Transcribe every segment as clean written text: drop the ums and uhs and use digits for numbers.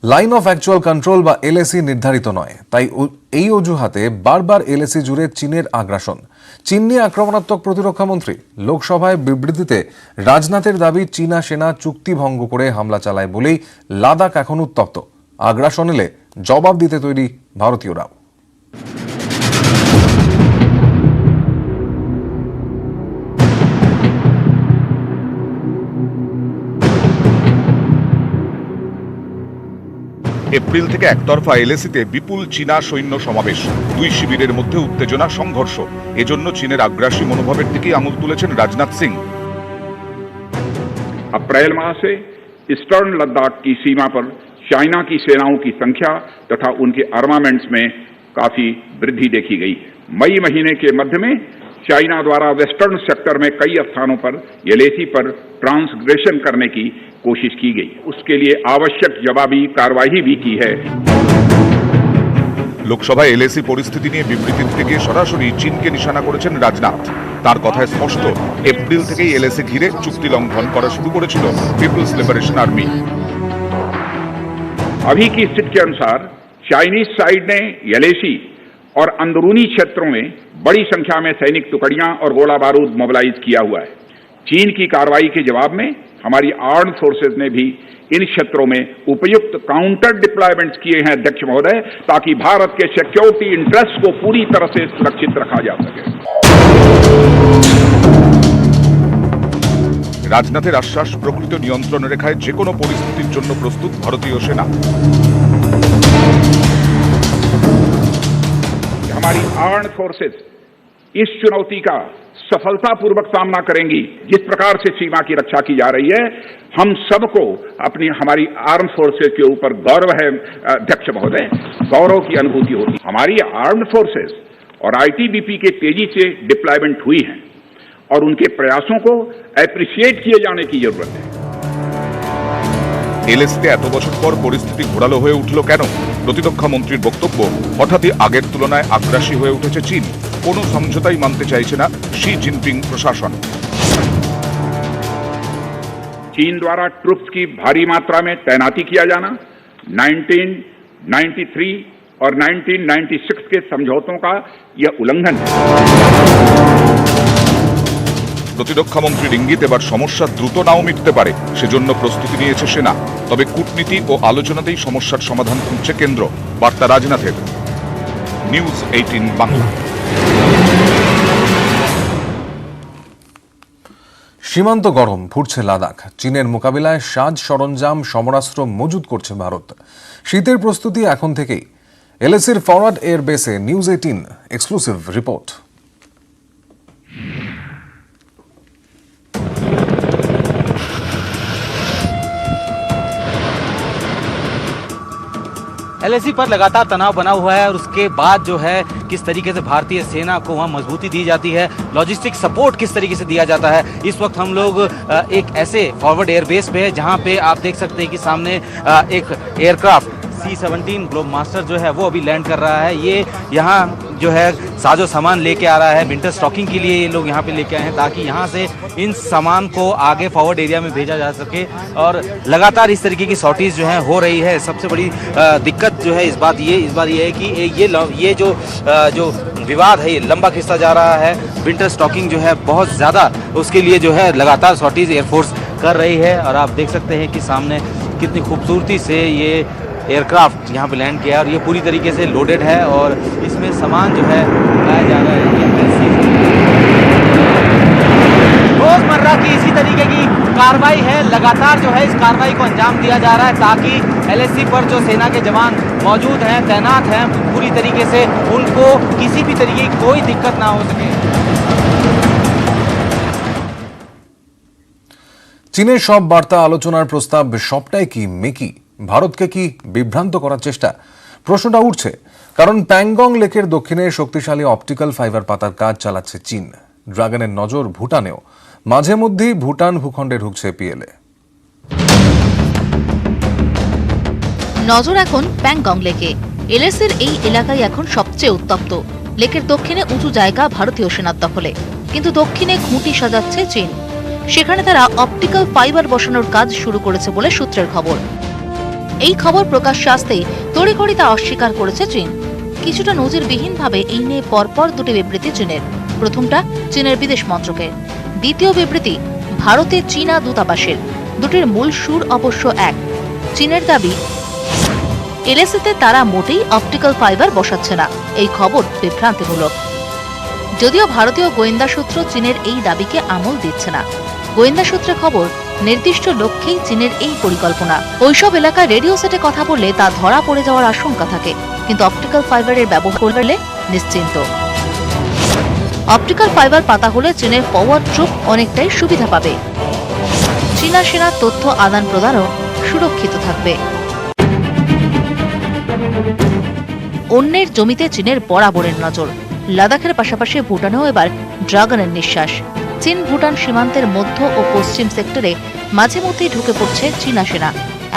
Line of actual control বা LAC নির্ধারিত নয়, তাই এই অজুহাতে বারবার এলএসি জুড়ে চীনের আগ্রাসন। চীন নিয়ে আক্রমণাত্মক প্রতিরক্ষামন্ত্রী। লোকসভায় বিবৃতিতে রাজনাথের দাবি চীনা সেনা চুক্তি ভঙ্গ করে হামলা চালায় বলেই লাদাখ এখন উত্তপ্ত। আগ্রাসন এলে জবাব দিতে তৈরি ভারতীয়রাও। এপ্রিল থেকে একতরফা এলএসিতে বিপুল চীনা সৈন্য সমাবেশ, দুই শিবিরের মধ্যে উত্তেজনা, সংঘর্ষ। এজন্য চীনের আগ্রাসী মনোভাবের দিকেই আঙুল তুলেছেন রাজনাথ সিং। अप्रैल माह से ईस्टर्न लद्दाख की सीमा पर चाइना की सेनाओं की संख्या तथा उनके आर्मामेंट्स में काफी वृद्धि देखी गई है। मई महीने के मध्य में चाइना द्वारा वेस्टर्न सेक्टर में कई स्थानों पर एलएसी पर ट्रांसग्रेशन करने की कोशिश की गई। उसके लिए आवश्यक जवाबी कार्रवाई भी की है। লোকসভায় এলএসি পরিস্থিতি নিয়ে বিবৃতি দিতে গিয়ে সরাসরি চীনকে নিশানা করেছেন রাজনাথ। তার কথায় স্পষ্ট, এপ্রিল থেকেই এলএসি ঘিরে চুক্তি লঙ্ঘন করা শুরু করেছিল পিপলস লিবারেশন आर्मी। अभी की स्थिति के अनुसार चाइनीज साइड ने एलएसी और अंदरूनी क्षेत्रों में बड़ी संख्या में सैनिक टुकड़ियां और गोला बारूद मोबिलाइज किया हुआ है। चीन की कार्रवाई के जवाब में हमारी आर्म्ड फोर्सेज ने भी इन क्षेत्रों में उपयुक्त काउंटर डिप्लॉयमेंट्स किए हैं अध्यक्ष महोदय, ताकि भारत के सिक्योरिटी इंटरेस्ट को पूरी तरह से सुरक्षित रखा जा सके। রাজনাথের আশ্বাস, প্রকৃত নিয়ন্ত্রণ রেখায় যে কোনো পরিস্থিতির জন্য প্রস্তুত ভারতীয় সেনা। हमारी आर्म्ड फोर्सेज इस चुनौती का सफलतापूर्वक सामना करेंगी। जिस प्रकार से सीमा की रक्षा की जा रही है, हम सबको हमारी आर्म्ड फोर्सेज के ऊपर गौरव है अध्यक्ष महोदय, गौरव की अनुभूति होती है। हमारी आर्म्ड फोर्सेज और आईटीबीपी के तेजी से डिप्लॉयमेंट हुई है और उनके प्रयासों को एप्रिशिएट किए जाने की जरूरत है। এলএসিতে এত বছর পর পরিস্থিতি ঘোরালো হয়ে উঠল কেন? প্রতিরক্ষা মন্ত্রীর বক্তব্য, হঠাৎই আগের তুলনায় আগ্রাসী হয়ে উঠেছে চীন। কোনো সমঝোতাই মানতে চাইছে না শি জিনপিং প্রশাসন। चीन द्वारा ट्रुप्स की भारी मात्रा में तैनाती किया जाना 1993 और 1996 के समझौतों का यह उल्लंघन है। প্রতিরক্ষা মন্ত্রীর ইঙ্গিত, এবার সমস্যা দ্রুত নাও মিটতে পারে, সেজন্য প্রস্তুতি নিয়েছে সেনা। তবে কূটনীতি ও আলোচনাতেই সমস্যার সমাধান খুঁজছে কেন্দ্র। বার্তা রাজনাথের। নিউজ 18 বাংলা। সীমান্ত গরম, ফুটছে লাদাখ। চীনের মোকাবিলায় সাজ সরঞ্জাম, সমরাস্ত্র মজুত করছে ভারত। শীতের প্রস্তুতি এখন থেকেই। এলএসির ফরওয়ার্ড এয়ার বেসে নিউজ 18 এক্সক্লুসিভ রিপোর্ট। एलएसी पर लगातार तनाव बना हुआ है और उसके बाद जो है किस तरीके से भारतीय सेना को वहाँ मजबूती दी जाती है, लॉजिस्टिक सपोर्ट किस तरीके से दिया जाता है। इस वक्त हम लोग एक ऐसे फॉरवर्ड एयरबेस पे है जहाँ पे आप देख सकते हैं कि सामने एक एयरक्राफ्ट C-17 ग्लोब मास्टर जो है वो अभी लैंड कर रहा है। ये यहाँ जो है साजो सामान लेके आ रहा है, विंटर स्टॉकिंग के लिए ये लोग यहाँ पे लेके आए हैं ताकि यहाँ से इन सामान को आगे फॉरवर्ड एरिया में भेजा जा सके। और लगातार इस तरीके की सॉर्टीज जो है हो रही है। सबसे बड़ी दिक्कत जो है इस बार ये है कि ये जो विवाद है ये लंबा खिंचता जा रहा है। विंटर स्टॉकिंग जो है बहुत ज़्यादा, उसके लिए जो है लगातार सॉर्टीज एयरफोर्स कर रही है। और आप देख सकते हैं कि सामने कितनी खूबसूरती से ये एयरक्राफ्ट यहाँ पे लैंड किया है और ये पूरी तरीके से लोडेड है और इसमें सामान जो है लाया जा रहा है। रोजमर्रा की इसी तरीके की कार्रवाई है, लगातार जो है इस कार्रवाई को अंजाम दिया जा रहा है ताकि एलएसी पर जो सेना के जवान मौजूद हैं, तैनात हैं, पूरी तरीके से उनको किसी भी तरीके की कोई दिक्कत ना हो सके। চীনের সব বার্তা, আলোচনার প্রস্তাব সবটাই কি মেকি? ভারতকে কি বিভ্রান্ত করার চেষ্টা? প্রশ্নটা উঠছে কারণ প্যাংগং লেকের দক্ষিণে শক্তিশালী অপটিক্যাল ফাইবার পাতার কাজ চালাচ্ছে চীন। ড্রাগনের নজর ভুটানেও। মাঝে মধ্যেই ভুটান ভূখণ্ডে ঢুকছে পিএলএ। নজর এখন প্যাংগং লেকে। এলএসির এই এলাকায় এখন সবচেয়ে উত্তপ্ত। লেকের দক্ষিণে উঁচু জায়গা ভারতীয় সেনার দখলে, কিন্তু দক্ষিণে খুঁটি সাজাচ্ছে চীন। সেখানে তারা অপটিক্যাল ফাইবার বসানোর কাজ শুরু করেছে বলে সূত্রের খবর। এই খবর প্রকাশ্যে আসতেই তড়িঘড়ি তা অস্বীকার করেছে চীন। কিছুটা নজিরবিহীনভাবে এই নিয়ে পরপর দুটি বিবৃতি চীনের। প্রথমটা চীনের বিদেশ মন্ত্রকের, দ্বিতীয় বিবৃতি ভারতে চীনা দূতাবাসের। দুটির মূল সুর অবশ্য এক। চীনের দাবি এলএসিতে তারা মোটেই অপটিক্যাল ফাইবার বসাচ্ছে না। এই খবর বিভ্রান্তিমূলক। যদিও ভারতীয় গোয়েন্দা সূত্র চীনের এই দাবিকে আমল দিচ্ছে না। গোয়েন্দা সূত্রে খবর, নির্দিষ্ট লক্ষ্যেই চীনের এই পরিকল্পনা। ওইসব এলাকায় রেডিও সেটে কথা বললে তা ধরা পড়ে যাওয়ার আশঙ্কা থাকে, কিন্তু অপটিক্যাল ফাইবারের ব্যবহার করলে নিশ্চিন্ত। অপটিক্যাল ফাইবার পাতা হলে চীনের ফরওয়ার্ড ট্রুপ অনেকটাই সুবিধা পাবে। চীনা সেনার তথ্য আদান প্রদানও সুরক্ষিত থাকবে। অন্যের জমিতে চীনের বরাবরের নজর। লাদাখের পাশাপাশি ভুটানেও এবার ড্রাগনের নিঃশ্বাস। চীন ভুটান সীমান্তের মধ্য ও পশ্চিম সেক্টরে মাঝে মধ্যেই ঢুকে পড়ছে চীনা সেনা।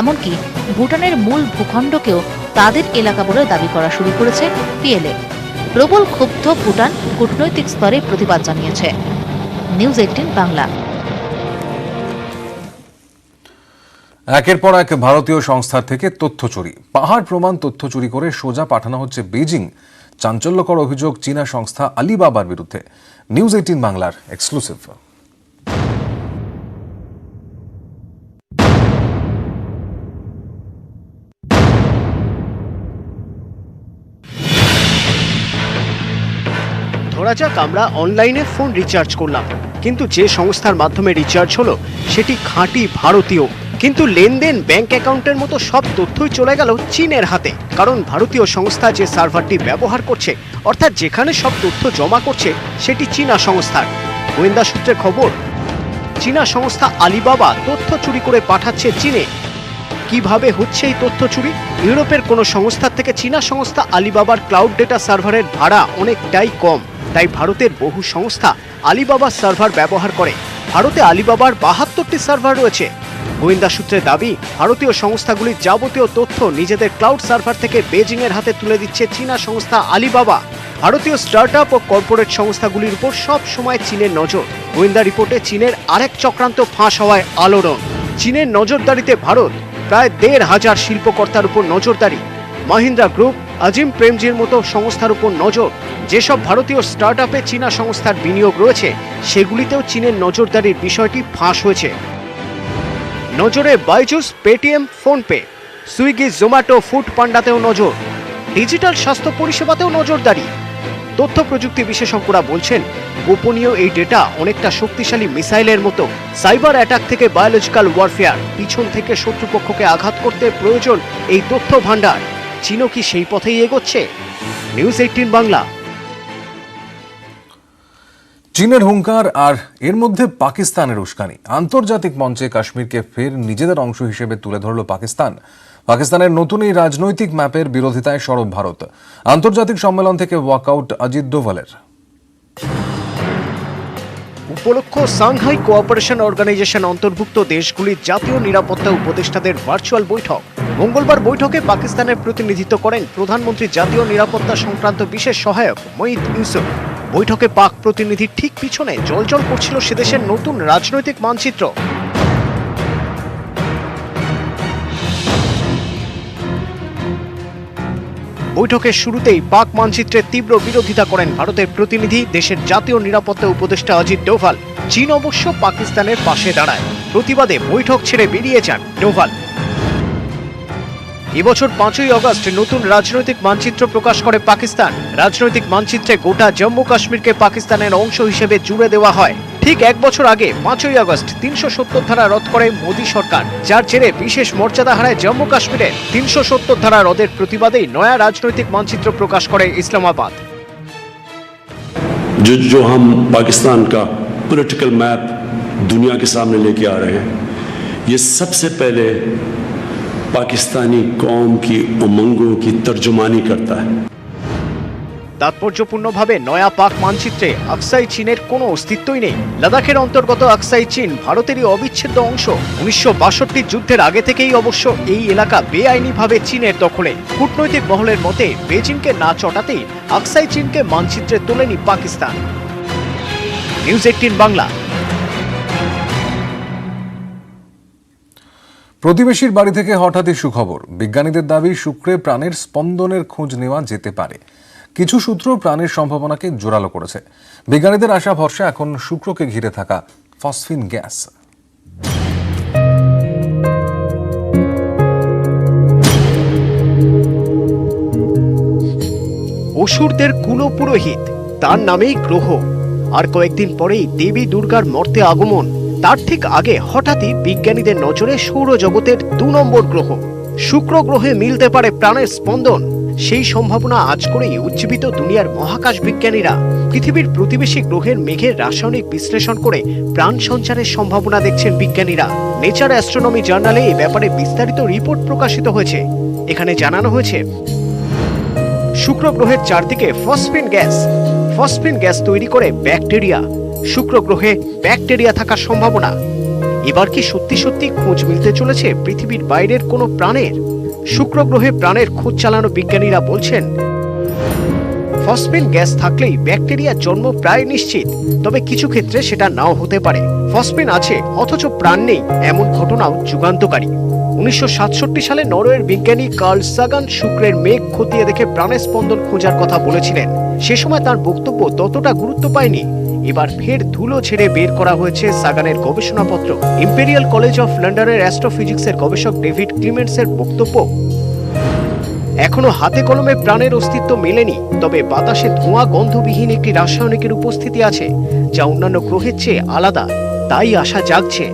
এমনকি ভুটানের মূল ভূখণ্ডকেও তাদের এলাকা বলে দাবি করা শুরু করেছে পিএলএ। প্রবল ক্ষুব্ধ ভুটান কূটনৈতিক স্তরে প্রতিবাদ জানিয়েছে। নিউজ 18 বাংলা। একের পর এক ভারতীয় সংস্থার থেকে তথ্য চুরি, পাহাড় প্রমাণ তথ্য চুরি করে সোজা পাঠানো হচ্ছে বেজিং। চাঞ্চল্যকর অভিযোগ চীনা সংস্থা আলিবাবার বিরুদ্ধে। নিউজ 18 বাংলার এক্সক্লুসিভ। ধরা যাক আমরা অনলাইনে ফোন রিচার্জ করলাম, কিন্তু যে সংস্থার মাধ্যমে রিচার্জ হলো সেটি খাঁটি ভারতীয়, কিন্তু লেনদেন ব্যাংক অ্যাকাউন্টের মতো সব তথ্যই চলে গেল চীনের হাতে। কারণ ভারতীয় সংস্থা যে সার্ভারটি ব্যবহার করছে, অর্থাৎ যেখানে সব তথ্য জমা করছে, সেটি চীনা সংস্থার। গোয়েন্দা সূত্রে খবর, চীনা সংস্থা আলিবাবা তথ্য চুরি করে পাঠাচ্ছে চীনে। কিভাবে হচ্ছে এই তথ্য চুরি? ইউরোপের কোনো সংস্থার থেকে চীনা সংস্থা আলিবাবার ক্লাউড ডেটা সার্ভারের ভাড়া অনেকটাই কম, তাই ভারতের বহু সংস্থা আলিবাবার সার্ভার ব্যবহার করে। ভারতে আলিবাবার 72টি সার্ভার রয়েছে। গোয়েন্দা সূত্রে দাবি, ভারতীয় সংস্থাগুলির যাবতীয় তথ্য নিজেদের ক্লাউড সার্ভার থেকে বেজিং এর হাতে তুলে দিচ্ছে চীনা সংস্থা আলিবাবা। ভারতীয় স্টার্টআপ ও কর্পোরেট সংস্থাগুলির উপর সব সময় চীনের নজর। গোয়েন্দা রিপোর্টে চীনের আরেক চক্রান্ত ফাঁস হওয়ায় আলোড়ন। চীনের নজরদারিতে ভারত, প্রায় 1,500 শিল্পকর্তার উপর নজরদারি। মহিন্দ্রা গ্রুপ, আজিম প্রেমজির মতো সংস্থার উপর নজর। যেসব ভারতীয় স্টার্টআপে চীনা সংস্থার বিনিয়োগ রয়েছে, সেগুলিতেও চীনের নজরদারির বিষয়টি ফাঁস হয়েছে। নজরে বাইজুস, পেটিএম, ফোনপে, সুইগি, জোম্যাটো, ফুড পান্ডাতেও নজর। ডিজিটাল স্বাস্থ্য পরিষেবাতেও নজরদারি। তথ্য প্রযুক্তি বিশেষজ্ঞরা বলছেন, গোপনীয় এই ডেটা অনেকটা শক্তিশালী মিসাইলের মতো। সাইবার অ্যাটাক থেকে বায়োলজিক্যাল ওয়ারফেয়ার, পিছন থেকে শত্রুপক্ষকে আঘাত করতে প্রয়োজন এই তথ্য ভান্ডার। চীনও কি সেই পথেই এগোচ্ছে? নিউজ 18 বাংলা। চীনের হুঙ্কার আর এর মধ্যে পাকিস্তানের উস্কানি। আন্তর্জাতিক মঞ্চে কাশ্মীরকে ফের নিজেদের অংশ হিসেবে তুলে ধরল পাকিস্তান। পাকিস্তানের নতুন এই রাজনৈতিক ম্যাপের বিরোধিতায় সরব ভারত। আন্তর্জাতিক সম্মেলন থেকে ওয়াকআউট অজিত ডোভালের। উপলক্ষ সাংহাই কোঅপারেশন অর্গানাইজেশন অন্তর্ভুক্ত দেশগুলির জাতীয় নিরাপত্তা উপদেষ্টাদের ভার্চুয়াল বৈঠক। মঙ্গলবার বৈঠকে পাকিস্তানের প্রতিনিধিত্ব করেন প্রধানমন্ত্রী জাতীয় নিরাপত্তা সংক্রান্ত বিশেষ সহায়ক মঈদ ইউসুফ। বৈঠকে পাক প্রতিনিধির ঠিক পিছনে জ্বলজ্বল করছিল সেদেশের নতুন রাজনৈতিক মানচিত্র। বৈঠকের শুরুতেই পাক মানচিত্রের তীব্র বিরোধিতা করেন ভারতের প্রতিনিধি, দেশের জাতীয় নিরাপত্তা উপদেষ্টা অজিত ডোভাল। চীন অবশ্য পাকিস্তানের পাশে দাঁড়ায়। প্রতিবাদে বৈঠক ছেড়ে বেরিয়ে যান ডোভাল। এবছর 5ই আগস্ট নতুন রাজনৈতিক মানচিত্র প্রকাশ করে পাকিস্তান। রাজনৈতিক মানচিত্রে গোটা জম্মু কাশ্মীরকে পাকিস্তানের অংশ হিসেবে জুড়ে দেওয়া হয়। ঠিক 1 বছর আগে 5ই আগস্ট 370 ধারা রদ করে মোদী সরকার, যার জেরে বিশেষ মর্যাদা হারায় জম্মু কাশ্মীরের। 370 ধারা রদের প্রতিবাদেই নয়া রাজনৈতিক মানচিত্র প্রকাশ করে ইসলামাবাদ। जो हम पाकिस्तान का पॉलिटिकल मैप दुनिया के सामने लेके आ रहे हैं, ये सबसे पहले पाकिस्तानी कौम की उमंगों की तर्जुमानी करता है। তাৎপর্যপূর্ণভাবে নয়া পাক মানচিত্রে আকসাই চীনের কোনো অস্তিত্বই নেই। লাদাখের অন্তর্গত আকসাই চীন ভারতেরই অবিচ্ছেদ্য অংশ। 1962 যুদ্ধের আগে থেকেই অবশ্য এই এলাকা বেআইনিভাবে চীনের দখলে। কূটনৈতিক মহলের মতে বেজিংকে না চটাতেই আকসাই চীনকে মানচিত্রে তোলেনি পাকিস্তান। নিউজ 18 বাংলা। প্রতিবেশীর বাড়ি থেকে হঠাৎই সুখবর। বিজ্ঞানীদের দাবি শুক্রে প্রাণের স্পন্দনের খোঁজ নেওয়া যেতে পারে। কিছু সূত্র প্রাণের সম্ভাবনাকে জোরালো করেছে। বিজ্ঞানীদের আশা ভরসা এখন শুক্রকে ঘিরে থাকা ফসফিন গ্যাস। অসুরদের কুলপুরোহিত, তার নামেই গ্রহ। আর কয়েকদিন পরেই দেবী দুর্গার মর্তে আগমন। তার ঠিক আগে হঠাৎই বিজ্ঞানীদের নজরে সৌরজগতের 2 নম্বর গ্রহ শুক্র গ্রহে মিলতে পারে প্রাণের স্পন্দন। সেই সম্ভাবনা আজ করেই উজ্জীবিত দুনিয়ার মহাকাশ বিজ্ঞানীরা। পৃথিবীর প্রতিবেশী গ্রহের মেঘের রাসায়নিক বিশ্লেষণ করে প্রাণ সঞ্চারের সম্ভাবনা দেখছেন বিজ্ঞানীরা। নেচার অ্যাস্ট্রোনমি জার্নালে এই ব্যাপারে বিস্তারিত রিপোর্ট প্রকাশিত হয়েছে। এখানে জানানো হয়েছে শুক্র গ্রহের চারদিকে ফসফিন গ্যাস তৈরি করে ব্যাকটেরিয়া। শুক্র গ্রহে ব্যাকটেরিয়া থাকার সম্ভাবনা। এবার কি সত্যি সত্যি খোঁজ মিলতে চলেছে পৃথিবীর বাইরের কোনো প্রাণের? শুক্র গ্রহে প্রাণের খোঁজ চালানো বিজ্ঞানীরা বলছেন ফসফিন গ্যাস থাকলেই ব্যাকটেরিয়ার জন্ম প্রায় নিশ্চিত, তবে কিছু ক্ষেত্রে সেটা নাও হতে পারে। ফসফিন আছে অথচ প্রাণ নেই, এমন ঘটনাও যুগান্তকারী। 1967 সালে নরওয়ের বিজ্ঞানী কার্ল সাগান শুক্রের মেঘ খতিয়ে দেখে প্রাণের স্পন্দন খোঁজার কথা বলেছিলেন। সে সময় তার বক্তব্য ততটা গুরুত্ব পায়নি। এবার ফের ধুলো ছেড়ে বের করা হয়েছে সাগানের গবেষণাপত্র। ইম্পেরিয়াল কলেজ অফ লন্ডনের অ্যাস্ট্রোফিজিক্সের গবেষক ডেভিড ক্লিমেন্টসের বক্তব্য, এখনো হাতে কলমে প্রাণের অস্তিত্ব মেলেনি, তবে বাতাসে ধোঁয়া গন্ধবিহীন একটি রাসায়নিকের উপস্থিতি আছে যা অন্যান্য গ্রহের চেয়ে আলাদা। তাই আশা জাগছে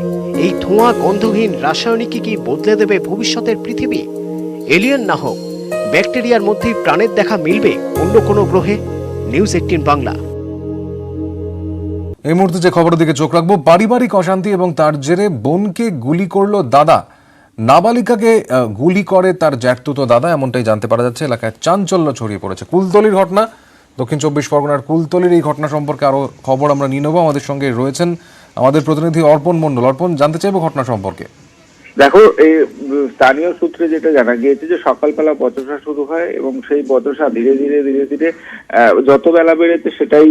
এই ধোঁয়া গন্ধহীন রাসায়নিকই কি বদলে দেবে ভবিষ্যতের পৃথিবী? এলিয়েন না হোক, ব্যাকটেরিয়ার মধ্যেই প্রাণের দেখা মিলবে অন্য কোনো গ্রহে। নিউজ 18 বাংলা। এই মুহূর্তে যে খবরের দিকে চোখ রাখবো, পারিবারিক অশান্তি এবং তার জেরে বোনকে গুলি করলো দাদা। নাবালিকাকে গুলি করে তার জ্যাঠতুতো দাদা, এমনটাই জানতে পারা যাচ্ছে। এলাকায় চাঞ্চল্য ছড়িয়ে পড়েছে। কুলতলির ঘটনা, দক্ষিণ 24 পরগনার কুলতলির এই ঘটনা সম্পর্কে আরো খবর আমরা নিয়ে নেবো। আমাদের সঙ্গে রয়েছেন আমাদের প্রতিনিধি অর্পণ মণ্ডল। অর্পণ, জানতে চাইবো ঘটনা সম্পর্কে। দেখো, এই স্থানীয় সূত্রে যেটা জানা গিয়েছে যে সকালবেলা বচসা শুরু হয় এবং সেই বচসা ধীরে ধীরে যত বেলা বেড়েছে সেটাই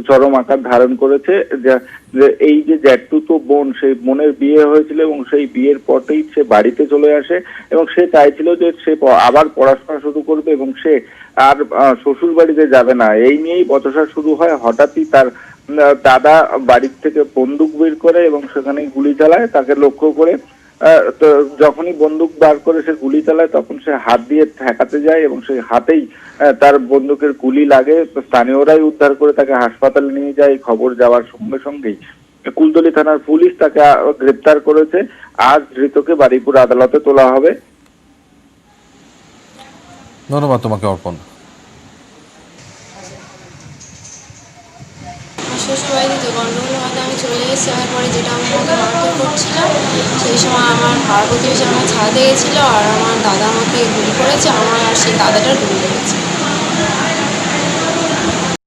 চরম আকার ধারণ করেছে। যে এই যে জ্যাঠতুতো বোন, সেই বোনের বিয়ে হয়েছিল এবং সেই বিয়ের পরেই সে বাড়িতে চলে আসে এবং সে চাইছিল যে সে আবার পড়াশোনা শুরু করবে এবং সে আর শ্বশুর বাড়িতে যাবে না। এই নিয়েই বচসা শুরু হয়। হঠাৎই তার দাদা বাড়ির থেকে বন্দুক বের করে এবং সেখানে গুলি চালায় তাকে লক্ষ্য করে। তো যখনই বন্দুক বার করে সে গুলি চালায় তখন সে হাত দিয়ে ঠেকাতে যায় এবং সেই হাতেই তার বন্দুকের গুলি লাগে। স্থানীয়রাই উদ্ধার করে তাকে হাসপাতালে নিয়ে যায়। খবর যাওয়ার সঙ্গে সঙ্গেই কুলতলি থানার পুলিশ তাকে গ্রেপ্তার করেছে। আজ ধৃতকে বারুইপুর আদালতে তোলা হবে। ধন্যবাদ তোমাকে অর্পণ। শ্বশুরবাড়িতে গন্ডগোল হওয়াতে আমি চলে এসেছি। আমার পরে যেটা আমার মধ্যে মারধর করছিল, সেই সময় আমার পাড়া প্রতিবেশী আমার ছাড়াতে গেছিলো আর আমার দাদা আমাকে গুলি করেছে। আমার আর সেই দাদাটার গুলি লেগেছে।